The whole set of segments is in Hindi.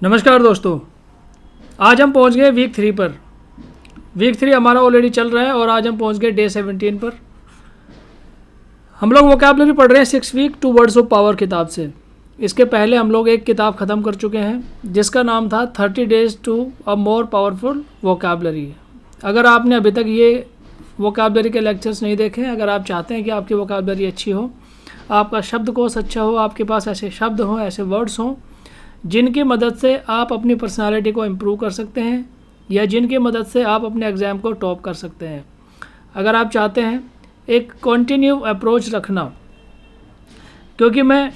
नमस्कार दोस्तों, आज हम पहुंच गए वीक 3 पर। वीक 3 हमारा ऑलरेडी चल रहा है और आज हम पहुंच गए डे 17 पर। हम लोग वोकैबुलरी पढ़ रहे हैं 6 week to words of power किताब से। इसके पहले हम लोग एक किताब ख़त्म कर चुके हैं जिसका नाम था 30 days to a more powerful vocabulary. अगर आपने अभी तक ये वोकैबुलरी के लेक्चर्स नहीं देखे हैं, अगर आप चाहते हैं कि आपकी वोकैबुलरी अच्छी हो, आपका शब्दकोश अच्छा हो, आपके पास ऐसे शब्द हों, ऐसे वर्ड्स हों जिनकी मदद से आप अपनी पर्सनालिटी को इम्प्रूव कर सकते हैं या जिनकी मदद से आप अपने एग्ज़ाम को टॉप कर सकते हैं। अगर आप चाहते हैं एक कंटिन्यू अप्रोच रखना, क्योंकि मैं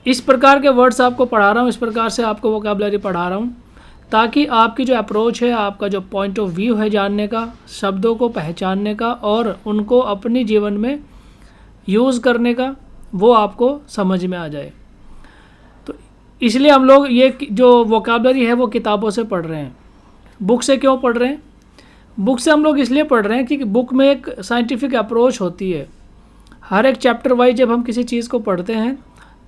इस प्रकार के वर्ड्स आपको पढ़ा रहा हूँ, इस प्रकार से आपको वोकैबुलरी पढ़ा रहा हूँ ताकि आपकी जो अप्रोच है, आपका जो पॉइंट ऑफ व्यू है जानने का, शब्दों को पहचानने का और उनको अपनी जीवन में यूज़ करने का, वो आपको समझ में आ जाए। इसलिए हम लोग ये जो वोकैबुलरी है वो किताबों से पढ़ रहे हैं। बुक से क्यों पढ़ रहे हैं? बुक से हम लोग इसलिए पढ़ रहे हैं कि बुक में एक साइंटिफिक अप्रोच होती है। हर एक चैप्टर वाइज जब हम किसी चीज़ को पढ़ते हैं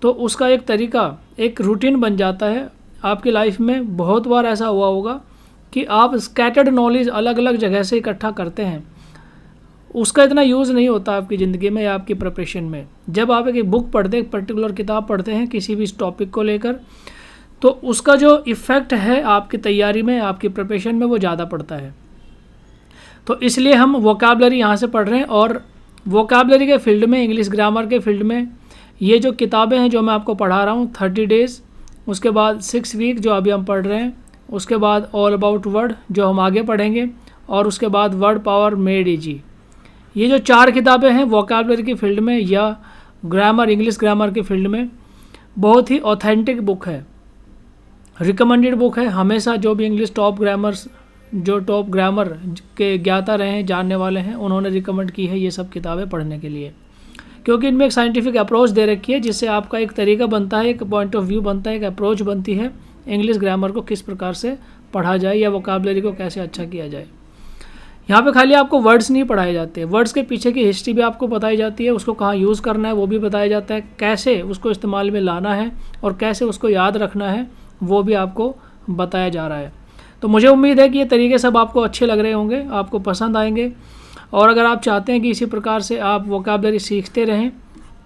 तो उसका एक तरीका, एक रूटीन बन जाता है। आपकी लाइफ में बहुत बार ऐसा हुआ होगा कि आप स्कैटर्ड नॉलेज अलग अलग जगह से इकट्ठा करते हैं, उसका इतना यूज़ नहीं होता आपकी ज़िंदगी में या आपकी प्रिपरेशन में। जब आप एक बुक पढ़ते हैं, पर्टिकुलर किताब पढ़ते हैं किसी भी टॉपिक को लेकर, तो उसका जो इफ़ेक्ट है आपकी तैयारी में, आपकी प्रिपरेशन में, वो ज़्यादा पड़ता है। तो इसलिए हम वोकैबुलरी यहाँ से पढ़ रहे हैं। और वोकैबुलरी के फील्ड में, इंग्लिश ग्रामर के फील्ड में, ये जो किताबें हैं जो मैं आपको पढ़ा रहा हूँ 30 डेज़, उसके बाद 6 वीक जो अभी हम पढ़ रहे हैं, उसके बाद ऑल अबाउट वर्ड जो हम आगे पढ़ेंगे, और उसके बाद वर्ड पावर मेड इजी। ये जो 4 किताबें हैं वोकैबुलरी की फील्ड में या ग्रामर, इंग्लिश ग्रामर के फील्ड में, बहुत ही ऑथेंटिक बुक है, रिकमेंडेड बुक है। हमेशा जो भी इंग्लिश टॉप ग्रामर के ज्ञाता रहे हैं, जानने वाले हैं, उन्होंने रिकमेंड की है ये सब किताबें पढ़ने के लिए, क्योंकि इनमें एक साइंटिफिक अप्रोच दे रखी है जिससे आपका एक तरीका बनता है, एक पॉइंट ऑफ व्यू बनता है, एक अप्रोच बनती है इंग्लिश ग्रामर को किस प्रकार से पढ़ा जाए या वोकैबुलरी को कैसे अच्छा किया जाए। यहाँ पे खाली आपको वर्ड्स नहीं पढ़ाए जाते, वर्ड्स के पीछे की हिस्ट्री भी आपको बताई जाती है, उसको कहाँ यूज़ करना है वो भी बताया जाता है, कैसे उसको इस्तेमाल में लाना है और कैसे उसको याद रखना है वो भी आपको बताया जा रहा है। तो मुझे उम्मीद है कि ये तरीके सब आपको अच्छे लग रहे होंगे, आपको पसंद आएंगे। और अगर आप चाहते हैं कि इसी प्रकार से आप वोकैबुलरी सीखते रहें,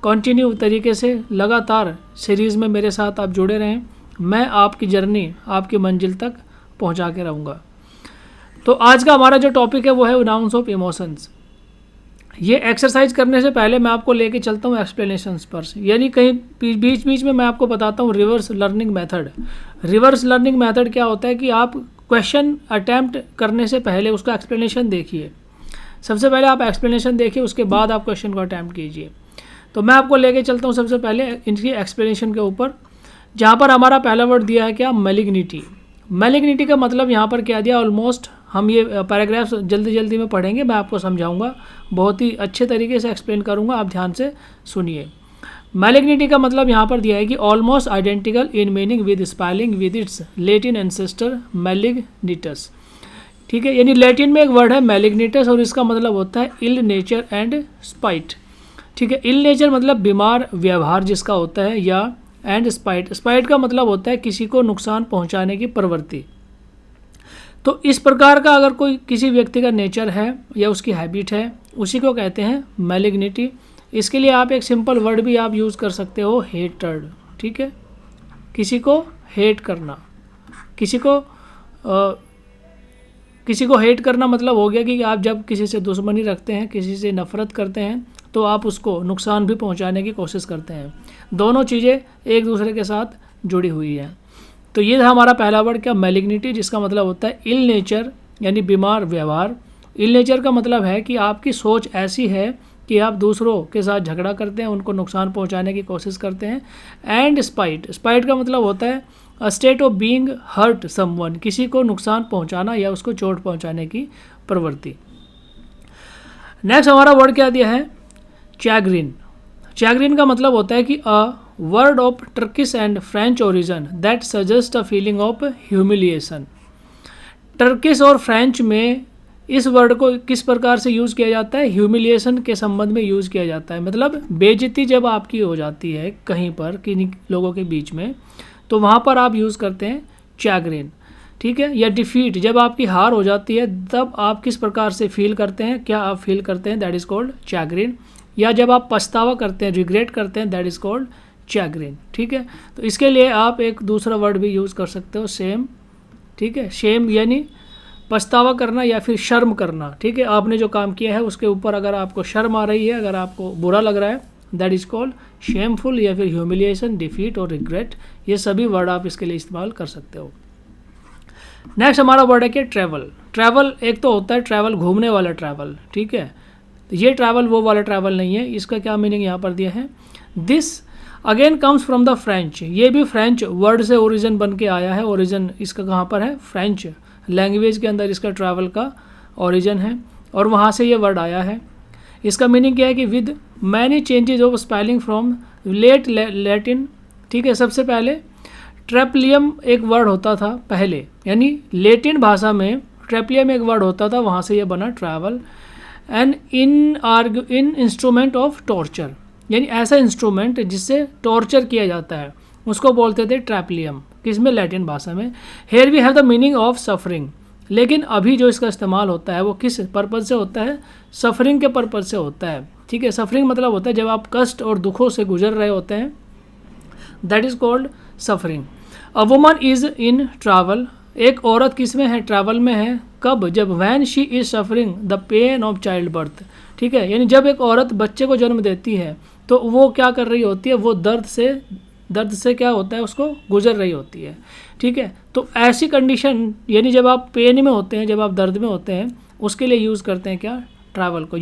कंटिन्यू तरीके से लगातार सीरीज़ में मेरे साथ आप जुड़े रहें, मैं आपकी जर्नी, आपकी मंजिल तक पहुँचा के रहूँगा। तो आज का हमारा जो टॉपिक है वो है नाउन्स ऑफ इमोशंस। ये एक्सरसाइज करने से पहले मैं आपको लेके चलता हूँ एक्सप्लेनेशंस पर, यानी कहीं बीच बीच में मैं आपको बताता हूँ reverse learning method. Reverse learning method क्या होता है कि आप क्वेश्चन अटैम्प्ट करने से पहले उसका एक्सप्लेनेशन देखिए। सबसे पहले आप एक्सप्लेनेशन देखिए, उसके बाद आप क्वेश्चन को अटैम्प्ट कीजिए। तो मैं आपको लेके चलता हूँ सबसे पहले इनकी एक्सप्लेनेशन के ऊपर, जहाँ पर हमारा पहला वर्ड दिया है क्या? मैलिग्निटी। मैलिग्निटी का मतलब यहाँ पर क्या दिया? ऑलमोस्ट हम ये पैराग्राफ्स जल्दी जल्दी में पढ़ेंगे, मैं आपको समझाऊंगा, बहुत ही अच्छे तरीके से एक्सप्लेन करूंगा, आप ध्यान से सुनिए। मैलिग्निटी का मतलब यहाँ पर दिया है कि almost identical in meaning with spelling with its Latin ancestor malignitas. ठीक है, यानी लेटिन में एक वर्ड है मैलिग्निटस और इसका मतलब होता है इल नेचर एंड स्पाइट। ठीक है, इल नेचर मतलब बीमार व्यवहार जिसका होता है, या एंड स्पाइट, स्पाइट का मतलब होता है किसी को नुकसान पहुंचाने की प्रवृत्ति। तो इस प्रकार का अगर कोई किसी व्यक्ति का नेचर है या उसकी हैबिट है, उसी को कहते हैं मैलिग्निटी। इसके लिए आप एक सिंपल वर्ड भी आप यूज़ कर सकते हो, हेटर्ड। ठीक है, किसी को हेट करना, किसी को हेट करना मतलब हो गया कि आप जब किसी से दुश्मनी रखते हैं, किसी से नफरत करते हैं, तो आप उसको नुकसान भी पहुंचाने की कोशिश करते हैं। दोनों चीज़ें एक दूसरे के साथ जुड़ी हुई हैं। तो ये था हमारा पहला वर्ड क्या? मैलिग्निटी, जिसका मतलब होता है इल नेचर यानी बीमार व्यवहार। इल नेचर का मतलब है कि आपकी सोच ऐसी है कि आप दूसरों के साथ झगड़ा करते हैं, उनको नुकसान पहुंचाने की कोशिश करते हैं। एंड स्पाइट, स्पाइट का मतलब होता है a state of being hurt someone, किसी को नुकसान पहुंचाना या उसको चोट पहुंचाने की प्रवृत्ति। नेक्स्ट हमारा वर्ड क्या दिया है? चैग्रिन। चैग्रिन का मतलब होता है कि a word of Turkish and French origin that suggest a feeling of humiliation. Turkish और फ्रेंच में इस वर्ड को किस प्रकार से यूज़ किया जाता है? ह्यूमिलिएशन के संबंध में यूज़ किया जाता है। मतलब बेइज्जती जब आपकी हो जाती है कहीं पर, किन्हीं लोगों के बीच में, तो वहाँ पर आप यूज़ करते हैं चैग्रिन, ठीक है, या डिफीट, जब आपकी हार हो जाती है तब आप किस प्रकार से फील करते हैं, क्या आप फील करते हैं, दैट इज़ कॉल्ड चैग्रिन। या जब आप पछतावा करते हैं, रिग्रेट करते हैं, दैट इज़ कॉल्ड चैग्रिन, ठीक है। तो इसके लिए आप एक दूसरा वर्ड भी यूज़ कर सकते हो, शेम, ठीक है। शेम यानी पछतावा करना या फिर शर्म करना, ठीक है। आपने जो काम किया है उसके ऊपर अगर आपको शर्म आ रही है, अगर आपको बुरा लग रहा है, दैट इज़ कॉल्ड शेमफुल, या फिर ह्यूमिलिएशन, डिफीट और रिग्रेट, ये सभी वर्ड आप इसके लिए इस्तेमाल कर सकते हो। नेक्स्ट हमारा वर्ड है कि ट्रैवल। ट्रैवल एक तो होता है ट्रैवल, घूमने वाला ट्रैवल, ठीक है। तो ये ट्रैवल वो वाला ट्रैवल नहीं है। इसका क्या मीनिंग यहाँ पर दिया है, this again comes from the French, ये भी फ्रेंच वर्ड से ओरिजिन बन के आया है। ओरिजिन इसका कहाँ पर है, फ्रेंच लैंग्वेज के अंदर इसका ट्रैवल का ओरिजिन है और वहाँ से ये वर्ड आया है। इसका मीनिंग क्या है कि with many changes of spelling from late Latin, ठीक है। सबसे पहले ट्रेपलियम एक वर्ड होता था पहले, यानी लेटिन भाषा में ट्रेपलियम एक वर्ड होता था, वहाँ से ये बना travel. And in instrument of torture, यानी ऐसा इंस्ट्रूमेंट जिससे टॉर्चर किया जाता है उसको बोलते थे ट्रैपलियम, किसमें, लैटिन भाषा में। Here we have the meaning of suffering, लेकिन अभी जो इसका इस्तेमाल होता है वो किस पर्पज़ से होता है, सफरिंग के पर्पज़ से होता है, ठीक है। सफरिंग मतलब होता है जब आप कष्ट और दुखों से गुजर रहे होते हैं, that is called suffering. A woman is in travel, एक औरत किस में है, ट्रैवल में है। कब, जब when she is suffering the pain of child birth, ठीक है। यानी जब एक औरत बच्चे को जन्म देती है तो वो क्या कर रही होती है, वो दर्द से क्या होता है, उसको गुजर रही होती है, ठीक है। तो ऐसी कंडीशन, यानी जब आप पेन में होते हैं, जब आप दर्द में होते हैं, उसके लिए यूज़ करते हैं क्या, ट्रैवल को।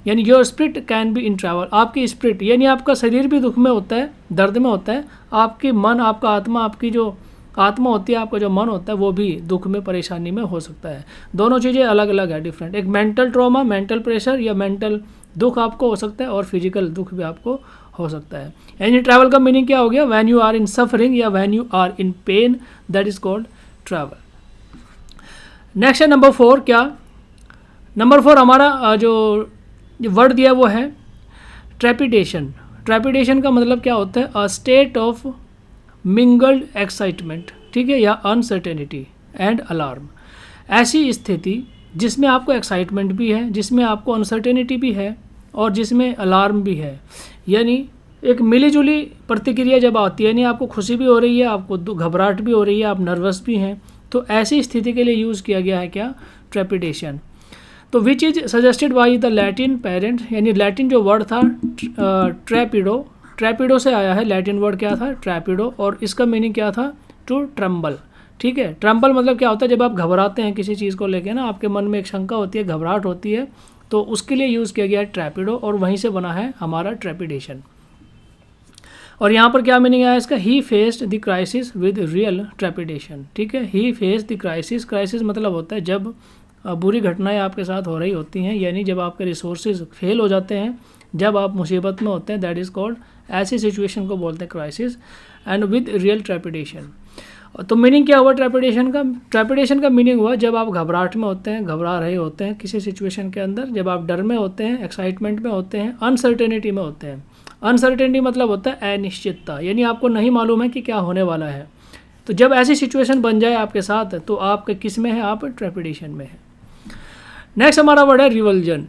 यानी your spirit can be in travel, आपकी स्पिरिट यानी आपका शरीर भी दुख में होता है, दर्द में होता है, आपकी मन, आपका आत्मा, आपकी जो आत्मा होती है, आपका जो मन होता है वो भी दुख में, परेशानी में हो सकता है। दोनों चीज़ें अलग अलग है, डिफरेंट। एक मेंटल ट्रॉमा, मेंटल प्रेशर या मेंटल दुख आपको हो सकता है और फिजिकल दुख भी आपको हो सकता है। यानी ट्रैवल का मीनिंग क्या हो गया, when you are in suffering या when you are in pain, that is called travail. Next है नंबर 4, क्या नंबर 4 हमारा जो वर्ड दिया वो है ट्रेपिडेशन। ट्रेपिडेशन का मतलब क्या होता है, a state of mingled excitement, ठीक है, या अनसर्टेनिटी एंड अलार्म। ऐसी स्थिति जिसमें आपको एक्साइटमेंट भी है, जिसमें आपको अनसर्टेनिटी भी है और जिसमें अलार्म भी है, यानी एक मिलीजुली प्रतिक्रिया जब आती है, यानी आपको खुशी भी हो रही है, आपको घबराहट भी हो रही है, आप नर्वस भी हैं, तो ऐसी स्थिति के लिए यूज़ किया गया है क्या, ट्रेपिडेशन। तो which is suggested by the Latin parent, यानी लैटिन जो वर्ड था ट्रैपिडो, ट्रैपिडो से आया है, लैटिन वर्ड क्या था, ट्रैपिडो, और इसका मीनिंग क्या था, टू ट्रम्बल, ठीक है। ट्रम्बल मतलब क्या होता है, जब आप घबराते हैं किसी चीज़ को लेके ना, आपके मन में एक शंका होती है, घबराहट होती है, तो उसके लिए यूज़ किया गया है ट्रैपिडो, और वहीं से बना है हमारा ट्रेपिडेशन। और यहाँ पर क्या मीनिंग आया इसका, ही faced the crisis with real trepidation, ठीक है। ही फेस्ड द क्राइसिस, क्राइसिस मतलब होता है जब बुरी घटनाएं आपके साथ हो रही होती हैं, यानी जब आपके रिसोर्सेज फेल हो जाते हैं, जब आप मुसीबत में होते हैं, दैट इज़ कॉल्ड, ऐसी सिचुएशन को बोलते हैं crisis, and with real trepidation. तो मीनिंग क्या हुआ ट्रेपिडेशन का, ट्रेपिडेशन का मीनिंग हुआ जब आप घबराहट में होते हैं, घबरा रहे होते हैं किसी सिचुएशन के अंदर, जब आप डर में होते हैं, एक्साइटमेंट में होते हैं, अनसर्टेनिटी में होते हैं। अनसर्टेनिटी मतलब होता है अनिश्चितता, यानी आपको नहीं मालूम है कि क्या होने वाला है। तो जब ऐसी सिचुएशन बन जाए आपके साथ, तो आप किस में है, आप ट्रेपिडेशन में है। नेक्स्ट हमारा वर्ड है रिवल्जन।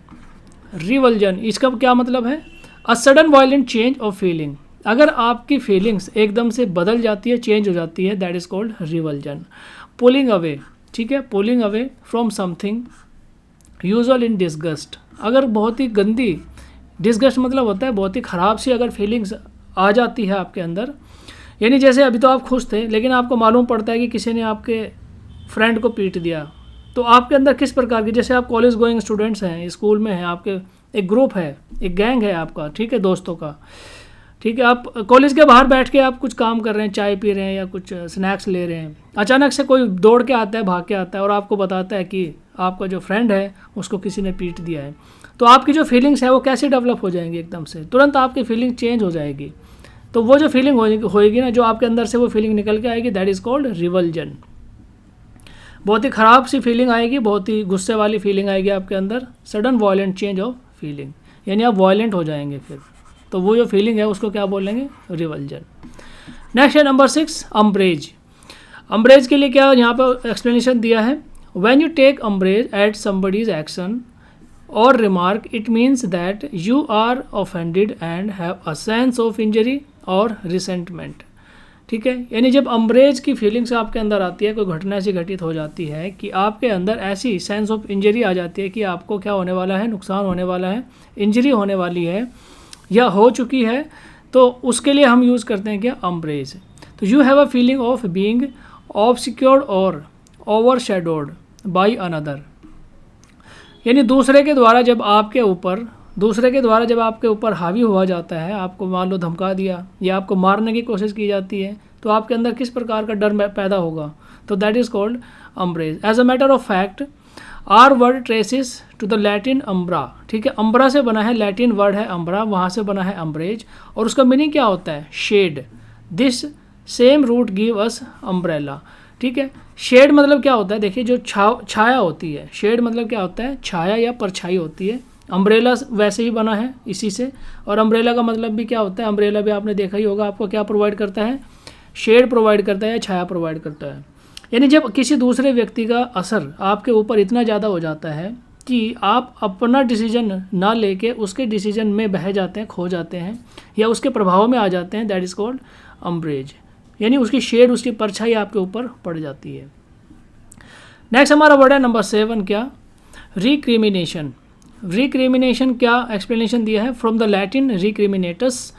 रिवल्जन, इसका क्या मतलब है, a sudden violent change of feeling, अगर आपकी फीलिंग्स एकदम से बदल जाती है, चेंज हो जाती है, that is called revulsion. Pulling away, ठीक है, pulling away from something usual in disgust, अगर बहुत ही गंदी, डिस्गस्ट मतलब होता है बहुत ही ख़राब सी अगर फीलिंग्स आ जाती है आपके अंदर, यानी जैसे अभी तो आप खुश थे लेकिन आपको मालूम पड़ता है कि किसी ने आपके फ्रेंड को पीट दिया, तो आपके अंदर किस प्रकार की, जैसे आप कॉलेज गोइंग स्टूडेंट्स हैं, स्कूल में हैं, आपके एक ग्रुप है, एक गैंग है आपका, ठीक है, दोस्तों का, ठीक है, आप कॉलेज के बाहर बैठ के आप कुछ काम कर रहे हैं, चाय पी रहे हैं या कुछ स्नैक्स ले रहे हैं, अचानक से कोई दौड़ के आता है, भाग के आता है और आपको बताता है कि आपका जो फ्रेंड है उसको किसी ने पीट दिया है। तो आपकी जो फीलिंग्स है वो कैसे डेवलप हो जाएंगी, एकदम से तुरंत आपकी फीलिंग चेंज हो जाएगी। तो वो जो फीलिंग होएगी ना, जो आपके अंदर से वो फीलिंग निकल के आएगी, दैट इज़ कॉल्ड रिवल्जन। बहुत ही ख़राब सी फीलिंग आएगी, बहुत ही गुस्से वाली फीलिंग आएगी आपके अंदर, sudden violent change of feeling, यानी आप वायलेंट हो जाएंगे फिर, तो वो जो फीलिंग है उसको क्या बोलेंगे, रिवल्जन। नेक्स्ट है नंबर 6, अम्ब्रेज। अम्ब्रेज के लिए क्या यहाँ पर एक्सप्लेनेशन दिया है, when you take umbrage at somebody's action or remark it means that you are offended and have a sense of injury or resentment. ठीक है, यानी जब अम्ब्रेज की फीलिंग्स आपके अंदर आती है, कोई घटना ऐसी घटित हो जाती है कि आपके अंदर ऐसी सेंस ऑफ इंजरी आ जाती है कि आपको क्या होने वाला है, नुकसान होने वाला है, इंजरी होने वाली है या हो चुकी है, तो उसके लिए हम यूज़ करते हैं क्या, अम्ब्रेज। तो you have a feeling of being obscured और ओवरशैडोड बाय अनदर, यानी दूसरे के द्वारा जब आपके ऊपर हावी हुआ जाता है, आपको मान लो धमका दिया या आपको मारने की कोशिश की जाती है, तो आपके अंदर किस प्रकार का डर पैदा होगा, तो that is called umbrage. As a matter of fact our word traces to the Latin umbra. ठीक है, अम्ब्रा से बना है, लैटिन वर्ड है अम्ब्रा, वहाँ से बना है अम्ब्रेज, और उसका मीनिंग क्या होता है, shade. This same root give us umbrella. ठीक है, शेड मतलब क्या होता है, देखिए जो छाया होती है, शेड मतलब क्या होता है, छाया या परछाई होती है। अम्ब्रेला वैसे ही बना है इसी से, और अम्ब्रेला का मतलब भी क्या होता है, अम्ब्रेला भी आपने देखा ही होगा, आपको क्या प्रोवाइड करता है, शेड प्रोवाइड करता है या छाया प्रोवाइड करता है। यानी जब किसी दूसरे व्यक्ति का असर आपके ऊपर इतना ज़्यादा हो जाता है कि आप अपना डिसीजन ना लेके उसके डिसीजन में बह जाते हैं, खो जाते हैं या उसके प्रभाव में आ जाते हैं, दैट इज़ कॉल्ड अम्ब्रेज, यानी उसकी शेड, उसकी परछाई आपके ऊपर पड़ जाती है। नेक्स्ट हमारा वर्ड है नंबर 7, क्या, रिक्रिमिनेशन। रिक्रिमिनेशन क्या एक्सप्लेनेशन दिया है, फ्रॉम द लैटिन रिक्रिमिनेटस,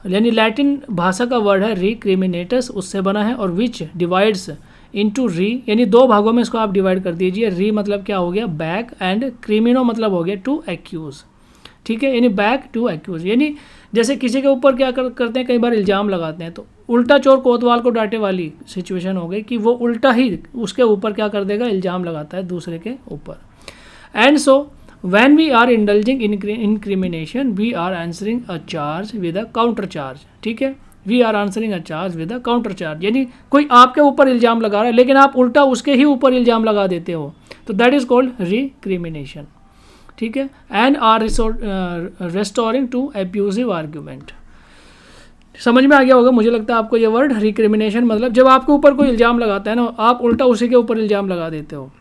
यानी लैटिन भाषा का वर्ड है रिक्रिमिनेटस, उससे बना है, और विच डिवाइड्स इनटू री, यानी 2 भागों में इसको आप डिवाइड कर दीजिए। री मतलब क्या हो गया, बैक, एंड क्रिमिनो मतलब हो गया टू एक्यूज। ठीक है, यानी बैक टू एक्यूज, यानी जैसे किसी के ऊपर क्या करते हैं, कई बार इल्ज़ाम लगाते हैं, तो उल्टा चोर कोतवाल को डांटे वाली सिचुएशन हो गई कि वो उल्टा ही उसके ऊपर क्या कर देगा, इल्ज़ाम लगाता है दूसरे के ऊपर। And so when we are indulging in incrimination we are answering a charge with a counter charge. ठीक है, we are answering a charge with a counter charge, यानी कोई आपके ऊपर इल्ज़ाम लगा रहा है लेकिन आप उल्टा उसके ही ऊपर इल्ज़ाम लगा देते हो, तो दैट इज़ कॉल्ड रिक्रिमिनेशन। ठीक है, and are restoring to abusive argument. समझ में आ गया होगा मुझे लगता है आपको ये वर्ड, रिक्रिमिनेशन मतलब जब आपके ऊपर कोई इल्ज़ाम लगाता है ना, आप उल्टा उसी के ऊपर इल्ज़ाम लगा देते हो,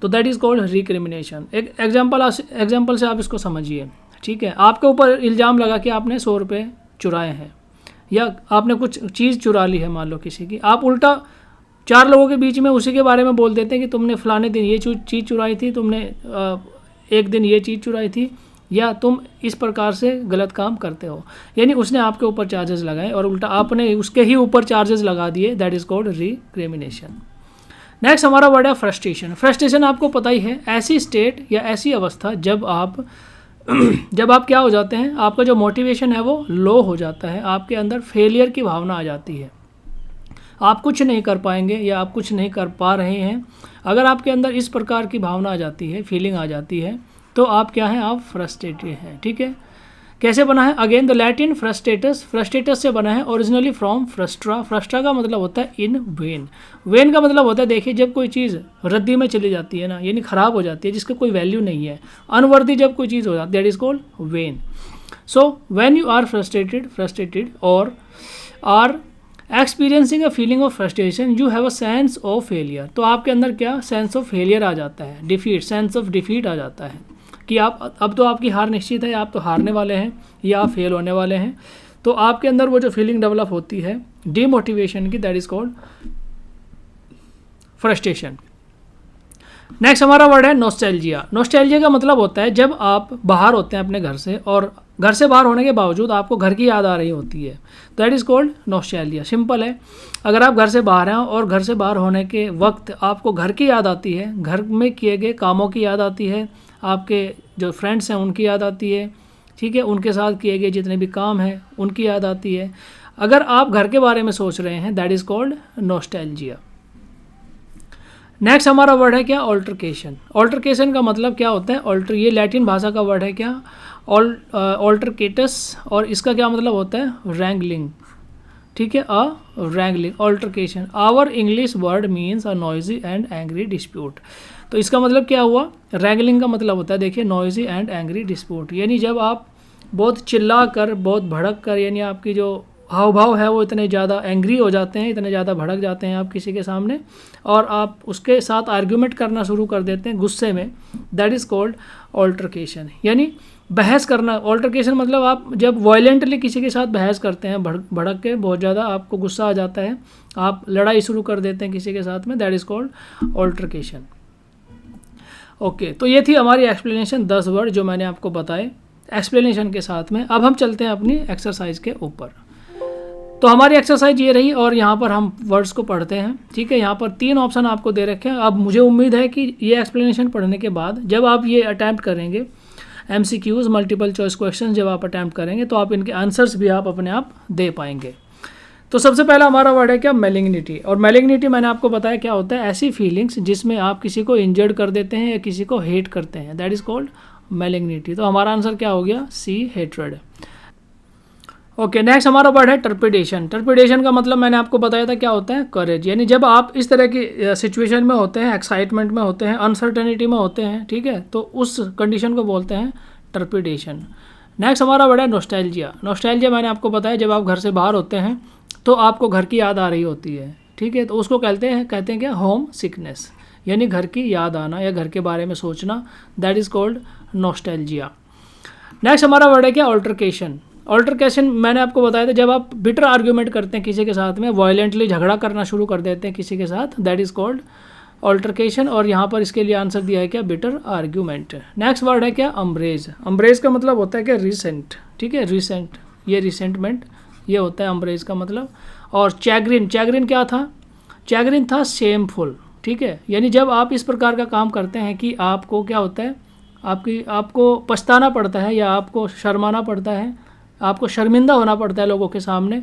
तो दैट इज़ कॉल्ड रिक्रिमिनेशन। एक एग्जाम्पल से आप इसको समझिए। ठीक है, आपके ऊपर इल्ज़ाम लगा कि आपने 100 रुपये चुराए हैं या आपने कुछ चीज़ चुरा ली है मान लो किसी की, आप उल्टा 4 लोगों के बीच में उसी के बारे में बोल देते हैं कि तुमने फलाने दिन ये चीज़ चुराई थी, तुमने एक दिन ये चीज़ चुराई थी, या तुम इस प्रकार से गलत काम करते हो, यानी उसने आपके ऊपर चार्जेस लगाए और उल्टा आपने उसके ही ऊपर चार्जेस लगा दिए, दैट इज़ कॉल्ड रिक्रिमिनेशन। नेक्स्ट हमारा वर्ड है फ्रस्ट्रेशन। फ्रस्ट्रेशन आपको पता ही है, ऐसी स्टेट या ऐसी अवस्था जब आप क्या हो जाते हैं, आपका जो मोटिवेशन है वो लो हो जाता है, आपके अंदर फेलियर की भावना आ जाती है, आप कुछ नहीं कर पाएंगे या आप कुछ नहीं कर पा रहे हैं। अगर आपके अंदर इस प्रकार की भावना आ जाती है, फीलिंग आ जाती है, तो आप क्या हैं, आप फ्रस्ट्रेटेड हैं। ठीक है, कैसे बना है, अगेन द लैटिन फ्रस्ट्रेटस, फ्रस्ट्रेटस से बना है, ओरिजिनली फ्रॉम फ्रस्ट्रा। फ्रस्ट्रा का मतलब होता है इन वेन, वेन का मतलब होता है, देखिए जब कोई चीज़ रद्दी में चली जाती है ना, यानी ख़राब हो जाती है, जिसका कोई वैल्यू नहीं है, अनवर्दी जब कोई चीज़ हो जाती है, that is called vain. So when you are frustrated और are experiencing a feeling of frustration you have a sense of failure, तो आपके अंदर क्या, सेंस ऑफ फेलियर आ जाता है, डिफीट, सेंस ऑफ डिफीट आ जाता है कि आप अब तो आपकी हार निश्चित है, आप तो हारने वाले हैं या आप फेल होने वाले हैं, तो आपके अंदर वो जो फीलिंग डेवलप होती है डीमोटिवेशन की, that is called frustration. Next हमारा वर्ड है नॉस्टैल्जिया। नॉस्टैल्जिया का मतलब होता है जब आप बाहर होते हैं अपने घर से और घर से बाहर होने के बावजूद आपको घर की याद आ रही होती है, that is called nostalgia. Simple है, अगर आप घर से बाहर हैं और घर से बाहर होने के वक्त आपको घर की याद आती है, घर में किए गए कामों की याद आती है, आपके जो फ्रेंड्स हैं उनकी याद आती है, ठीक है, उनके साथ किए गए जितने भी काम हैं उनकी याद आती है, अगर आप घर के बारे में सोच रहे हैं, that is called nostalgia. Next हमारा वर्ड है क्या, ऑल्टरकेशन। ऑल्टरकेशन का मतलब क्या होता है, ऑल्टर, ये लैटिन भाषा का वर्ड है क्या, ऑल्टरकेटस, और इसका क्या मतलब होता है, रैंगलिंग। ठीक है, a wrangling, altercation. Our English word means a noisy and angry dispute. तो इसका मतलब क्या हुआ, रैंगलिंग का मतलब होता है, देखिए, नॉइजी एंड एंग्री डिस्प्यूट, यानी जब आप बहुत चिल्ला कर, बहुत भड़क कर, यानी आपकी जो हाव भाव है वो इतने ज़्यादा एंग्री हो जाते हैं, इतने ज़्यादा भड़क जाते हैं आप किसी के सामने और आप उसके साथ आर्ग्यूमेंट करना शुरू कर देते हैं गुस्से में, दैट इज़ कॉल्ड ऑल्टरकेशन, यानी बहस करना। ऑल्टरकेशन मतलब आप जब वायलेंटली किसी के साथ बहस करते हैं, भड़क के बहुत ज़्यादा आपको गुस्सा आ जाता है, आप लड़ाई शुरू कर देते हैं किसी के साथ में, that is called altercation. Okay, तो ये थी हमारी एक्सप्लेनेशन 10 वर्ड जो मैंने आपको बताए एक्सप्लेनेशन के साथ में। अब हम चलते हैं अपनी एक्सरसाइज के ऊपर। तो हमारी एक्सरसाइज ये रही और यहाँ पर हम वर्ड्स को पढ़ते हैं, ठीक है। यहाँ पर 3 ऑप्शन आपको दे रखे हैं। अब मुझे उम्मीद है कि ये एक्सप्लेनेशन पढ़ने के बाद जब आप ये अटैम्प्ट करेंगे, MCQs मल्टीपल चॉइस क्वेश्चन जब आप अटैम्प्ट करेंगे तो आप इनके आंसर्स भी आप अपने आप दे पाएंगे। तो सबसे पहला हमारा वर्ड है क्या, मैलिग्निटी। और मैलिग्निटी मैंने आपको बताया क्या होता है, ऐसी फीलिंग्स जिसमें आप किसी को इंजर्ड कर देते हैं या किसी को हेट करते हैं, दैट इज़ कॉल्ड मैलिग्निटी। तो हमारा आंसर क्या हो गया, C, हेट्रेड। ओके, नेक्स्ट हमारा वर्ड है टर्पिडेशन। टर्पिडेशन का मतलब मैंने आपको बताया था क्या होता है, करेज। यानी जब आप इस तरह की सिचुएशन में होते हैं, एक्साइटमेंट में होते हैं, अनसर्टेनिटी में होते हैं, ठीक है, तो उस कंडीशन को बोलते हैं टर्पिडेशन। नेक्स्ट हमारा वर्ड है नॉस्टैल्जिया। नॉस्टैल्जिया मैंने आपको बताया जब आप घर से बाहर होते हैं तो आपको घर की याद आ रही होती है, ठीक है, तो उसको कहते हैं क्या, होम सिकनेस, यानी घर की याद आना या घर के बारे में सोचना, that is called nostalgia. Next हमारा वर्ड है क्या, ऑल्टरकेशन। ऑल्टरकेशन मैंने आपको बताया था जब आप बिटर आर्ग्यूमेंट करते हैं किसी के साथ में, वायलेंटली झगड़ा करना शुरू कर देते हैं किसी के साथ, दैट इज़ कॉल्ड ऑल्टरकेशन। और यहाँ पर इसके लिए आंसर दिया है क्या, बिटर आर्ग्यूमेंट। नेक्स्ट वर्ड है क्या, अम्ब्रेज। अम्ब्रेज का मतलब होता है क्या, रिसेंट, ठीक है, रिसेंट, ये रिसेंटमेंट, ये होता है अम्ब्रेज का मतलब। और चैग्रिन, चैग्रिन क्या था, चैग्रिन था शेमफुल, ठीक है, यानी जब आप इस प्रकार का काम करते हैं कि आपको क्या होता है, आपको पछताना पड़ता है या आपको शर्माना पड़ता है, आपको शर्मिंदा होना पड़ता है लोगों के सामने,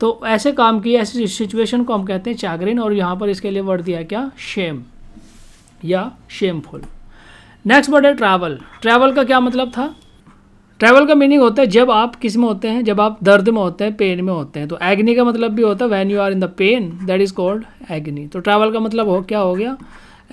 तो ऐसे काम की, ऐसी सिचुएशन को हम कहते हैं चैग्रिन। और यहाँ पर इसके लिए वर्ड दिया है क्या, शेम या शेमफुल। नेक्स्ट वर्ड है ट्रैवल। ट्रैवल का क्या मतलब था, ट्रैवल का मीनिंग होता है जब आप किस में होते हैं, जब आप दर्द में होते हैं, पेन में होते हैं। तो एग्नी का मतलब भी होता है when you are in the pain, that is called agony. तो ट्रैवल का मतलब क्या हो गया,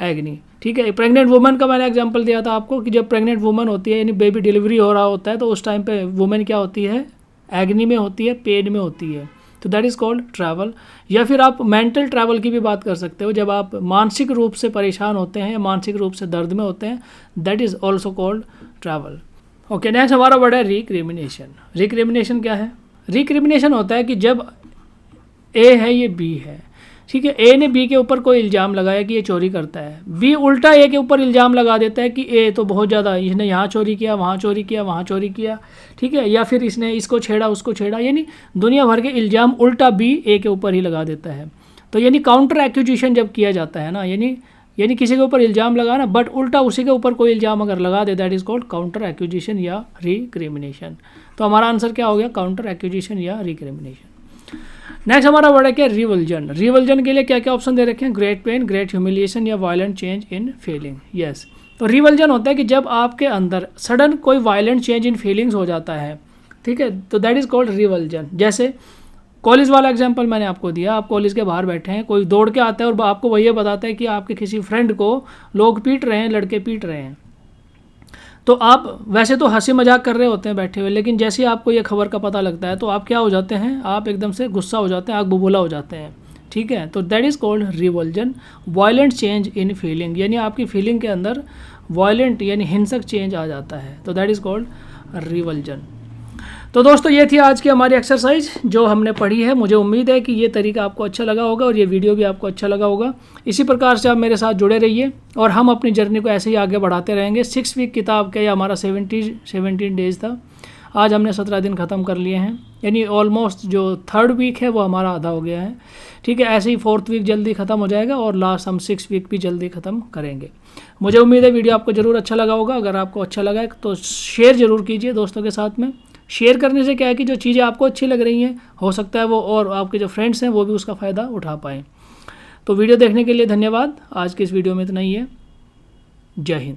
एग्नी, ठीक है। प्रेग्नेंट वुमन का मैंने एग्जांपल दिया था आपको कि जब प्रेग्नेंट वुमन होती है, यानी बेबी डिलीवरी हो रहा होता है, तो उस टाइम पे वुमन क्या होती है, एग्नी में होती है, पेन में होती है, तो दैट इज़ कॉल्ड ट्रैवल। या फिर आप मेंटल ट्रैवल की भी बात कर सकते हो, जब आप मानसिक रूप से परेशान होते हैं या मानसिक रूप से दर्द में होते हैं, that is also called travel. Okay, next हमारा वर्ड है रिक्रिमिनेशन। रिक्रिमिनेशन क्या है, रिक्रिमिनेशन होता है कि जब ए है, ये बी है, ठीक है, ए ने बी के ऊपर कोई इल्ज़ाम लगाया कि ये चोरी करता है, बी उल्टा ए के ऊपर इल्ज़ाम लगा देता है कि ए तो बहुत ज़्यादा, इसने यहाँ चोरी किया, वहाँ चोरी किया, वहाँ चोरी किया, ठीक है, या फिर इसने इसको छेड़ा, उसको छेड़ा, यानी दुनिया भर के इल्ज़ाम उल्टा बी ए के ऊपर ही लगा देता है। तो यानी काउंटर एक्यूजिशन जब किया जाता है ना, यानी किसी के ऊपर इल्ज़ाम लगाना बट उल्टा उसी के ऊपर कोई इल्ज़ाम अगर लगा दे, that is called counter accusation या रिक्रिमिनेशन। तो हमारा आंसर क्या हो गया, काउंटर एक्यूजिशन या रिक्रिमिनेशन। नेक्स्ट हमारा वर्ड है क्या, रिवल्जन। रिवल्जन के लिए क्या क्या ऑप्शन दे रखे हैं, ग्रेट पेन, ग्रेट ह्यूमिलिएशन या violent change in feeling. Yes, तो रिवल्जन होता है कि जब आपके अंदर सडन कोई वायलेंट चेंज इन फीलिंग्स हो जाता है, ठीक है, तो दैट इज़ कॉल्ड रिवल्जन। जैसे कॉलेज वाला एग्जांपल मैंने आपको दिया, आप कॉलेज के बाहर बैठे हैं, कोई दौड़ के आता है और आपको वही बताता है कि आपके किसी फ्रेंड को लोग पीट रहे हैं, लड़के पीट रहे हैं, तो आप वैसे तो हंसी मजाक कर रहे होते हैं बैठे हुए, लेकिन जैसे ही आपको ये खबर का पता लगता है तो आप क्या हो जाते हैं, आप एकदम से गुस्सा हो जाते हैं, आग बबूला हो जाते हैं, ठीक है। तो that is called revulsion, violent change in feeling, यानी आपकी फीलिंग के अंदर वायलेंट यानी हिंसक चेंज आ जाता है, तो दैट इज़ कॉल्ड रिवल्जन। तो दोस्तों ये थी आज की हमारी एक्सरसाइज जो हमने पढ़ी है। मुझे उम्मीद है कि ये तरीका आपको अच्छा लगा होगा और ये वीडियो भी आपको अच्छा लगा होगा। इसी प्रकार से आप मेरे साथ जुड़े रहिए और हम अपनी जर्नी को ऐसे ही आगे बढ़ाते रहेंगे। 6 वीक किताब का ये हमारा 17 डेज़ था, आज हमने 17 दिन ख़त्म कर लिए हैं, यानी ऑलमोस्ट जो 3rd वीक है वो हमारा आधा हो गया है, ठीक है। ऐसे ही 4th वीक जल्दी ख़त्म हो जाएगा और लास्ट हम 6 वीक भी जल्दी ख़त्म करेंगे। मुझे उम्मीद है वीडियो आपको ज़रूर अच्छा लगा होगा। अगर आपको अच्छा लगा है तो शेयर ज़रूर कीजिए दोस्तों के साथ में। शेयर करने से क्या है कि जो चीज़ें आपको अच्छी लग रही हैं, हो सकता है वो और आपके जो फ्रेंड्स हैं वो भी उसका फ़ायदा उठा पाएँ। तो वीडियो देखने के लिए धन्यवाद। आज की इस वीडियो में इतना ही है। जय हिंद।